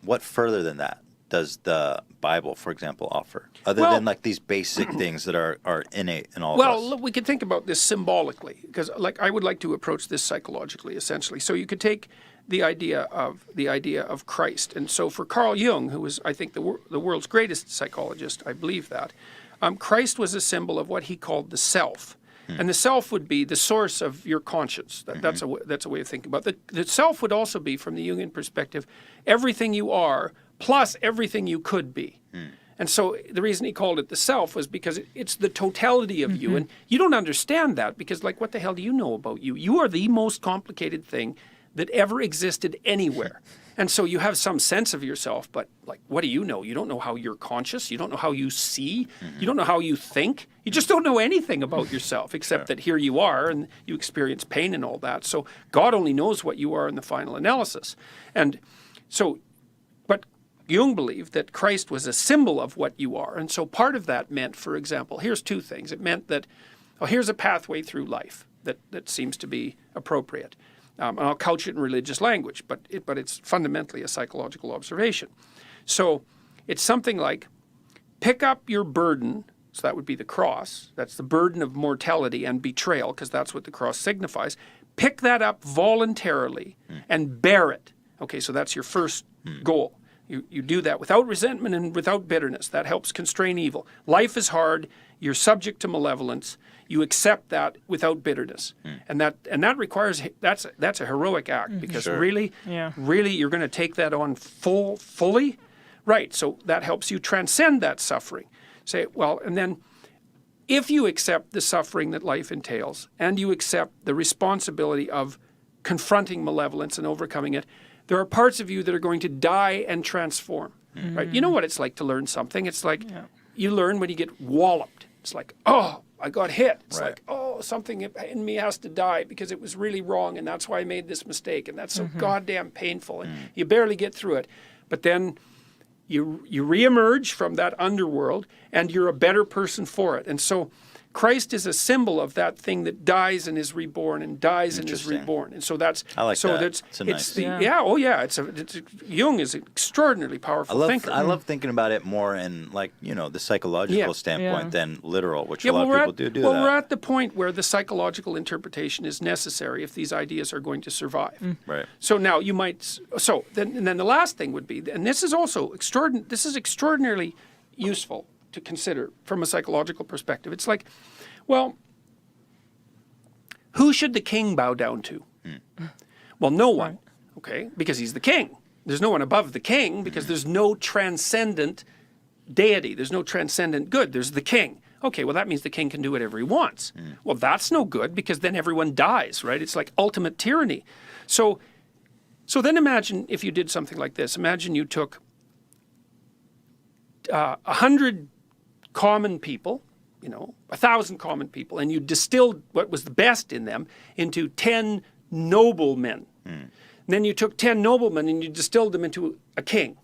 what further than that does the Bible, for example, offer? Other than like these basic things that are innate in all of us? Well, we could think about this symbolically, because like I would like to approach this psychologically, essentially. So you could take the idea of Christ. And so for Carl Jung, who was, I think, the world's greatest psychologist, I believe that, Christ was a symbol of what he called the self. And the self would be the source of your conscience. That's a way of thinking about it. The self would also be, from the Jungian perspective, everything you are plus everything you could be. And so the reason he called it the self was because it's the totality of you. And you don't understand that because, like, what the hell do you know about you? You are the most complicated thing that ever existed anywhere. And so you have some sense of yourself, but like, what do you know? You don't know how you're conscious. You don't know how you see. You don't know how you think. You just don't know anything about yourself, except that here you are and you experience pain and all that. So God only knows what you are in the final analysis. And so, but Jung believed that Christ was a symbol of what you are. And so part of that meant, for example, here's two things. It meant that, oh, here's a pathway through life that seems to be appropriate. And I'll couch it in religious language, but it's fundamentally a psychological observation. So it's something like, pick up your burden, so that would be the cross. That's the burden of mortality and betrayal, because that's what the cross signifies. Pick that up voluntarily and bear it. Okay, so that's your first goal. You do that without resentment and without bitterness. That helps constrain evil. Life is hard. You're subject to malevolence. You accept that without bitterness, and that requires that's a heroic act because really you're going to take that on fully, right? So that helps you transcend that suffering. Say, well, and then if you accept the suffering that life entails, and you accept the responsibility of confronting malevolence and overcoming it, there are parts of you that are going to die and transform. Right? You know what it's like to learn something. It's like you learn when you get walloped. It's like, oh, I got hit. It's like, oh, something in me has to die because it was really wrong, and that's why I made this mistake, and that's so goddamn painful, and you barely get through it. But then you reemerge from that underworld, and you're a better person for it. And so Christ is a symbol of that thing that dies and is reborn and dies and is reborn. And so that's I like so that. Jung is an extraordinarily powerful thinker. I love thinking about it more in like, the psychological standpoint than literal, which a lot of people do that. Well, we're at the point where the psychological interpretation is necessary if these ideas are going to survive. Right. So now you might then the last thing would be, and this is also extraordinarily useful to consider from a psychological perspective. It's like, well, who should the king bow down to? Well, no one, okay, because he's the king. There's no one above the king because there's no transcendent deity. There's no transcendent good. There's the king. Okay, well, that means the king can do whatever he wants. Well, that's no good because then everyone dies, right? It's like ultimate tyranny. So then imagine if you did something like this. Imagine you took 100 common people, 1,000 common people, and you distilled what was the best in them into 10 noblemen. And then you took 10 noblemen and you distilled them into a king.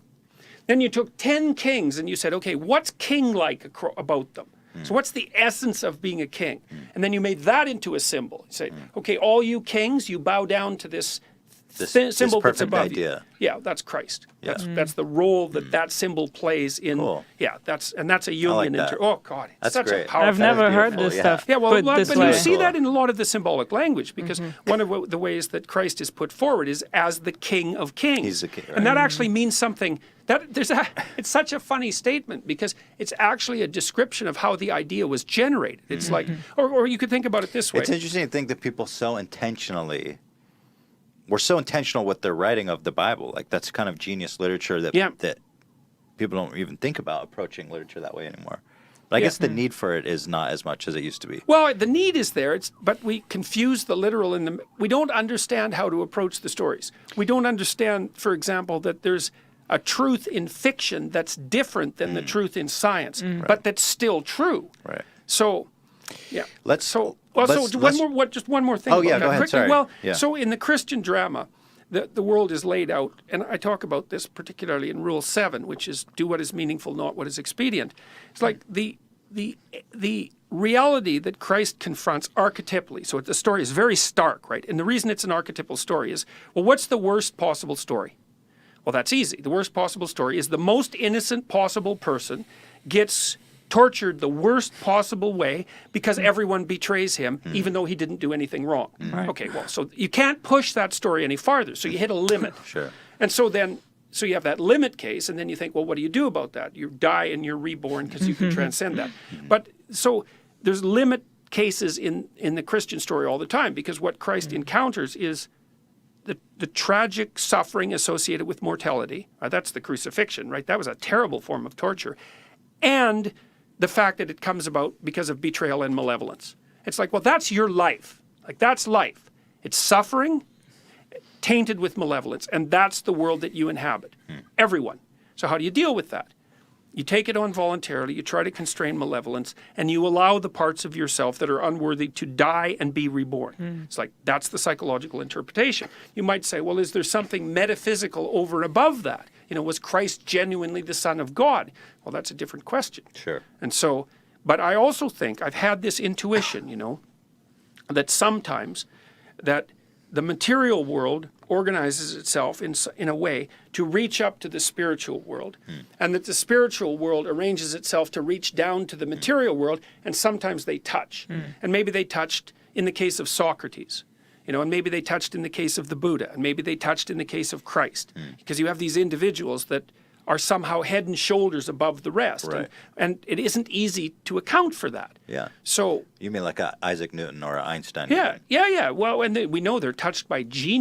Then you took 10 kings and you said, okay, what's king-like about them? So what's the essence of being a king? And then you made that into a symbol. You say, okay, all you kings, you bow down to this symbol that's above idea. You. Yeah, that's Christ. Yeah. That's the role that symbol plays in. Cool. Yeah, that's a Jungian oh God, it's such great. a powerful. I've never heard this stuff. Yeah, well, but this way. you see that in a lot of the symbolic language because one of the ways that Christ is put forward is as the King of Kings. He's the king, right? And that actually means something. It's such a funny statement because it's actually a description of how the idea was generated. It's like, or you could think about it this way. It's interesting to think that people we're so intentional with their writing of the Bible. Like that's kind of genius literature that people don't even think about approaching literature that way anymore. But I guess the need for it is not as much as it used to be. Well, the need is there, but we confuse the literal and we don't understand how to approach the stories. We don't understand, for example, that there's a truth in fiction that's different than the truth in science, but that's still true. Right. So, yeah. Just one more thing. Oh, yeah, go ahead. Sorry. Well, yeah. So in the Christian drama, the world is laid out, and I talk about this particularly in Rule 7, which is do what is meaningful, not what is expedient. It's like the reality that Christ confronts archetypally. So the story is very stark, right? And the reason it's an archetypal story is, well, what's the worst possible story? Well, that's easy. The worst possible story is the most innocent possible person gets tortured the worst possible way because everyone betrays him, even though he didn't do anything wrong. Right. Okay, well, so you can't push that story any farther. So you hit a limit. Sure. And so you have that limit case, and then you think, well, what do you do about that? You die and you're reborn because you can transcend that. But so there's limit cases in the Christian story all the time, because what Christ encounters is the tragic suffering associated with mortality. That's the crucifixion, right? That was a terrible form of torture. And the fact that it comes about because of betrayal and malevolence. It's like, well, that's your life. Like, that's life. It's suffering tainted with malevolence, and that's the world that you inhabit. Everyone. So how do you deal with that? You take it on voluntarily, you try to constrain malevolence, and you allow the parts of yourself that are unworthy to die and be reborn. It's like, that's the psychological interpretation. You might say, well, is there something metaphysical over and above that? Was Christ genuinely the Son of God? Well, that's a different question. Sure. And so, but I also think, I've had this intuition, that sometimes that the material world organizes itself in a way to reach up to the spiritual world, and that the spiritual world arranges itself to reach down to the material world, and sometimes they touch. And maybe they touched in the case of Socrates, and maybe they touched in the case of the Buddha, and maybe they touched in the case of Christ, because you have these individuals that are somehow head and shoulders above the rest. Right. And it isn't easy to account for that. Yeah. So you mean like a Isaac Newton or a Einstein? Yeah. Well, and we know they're touched by genius.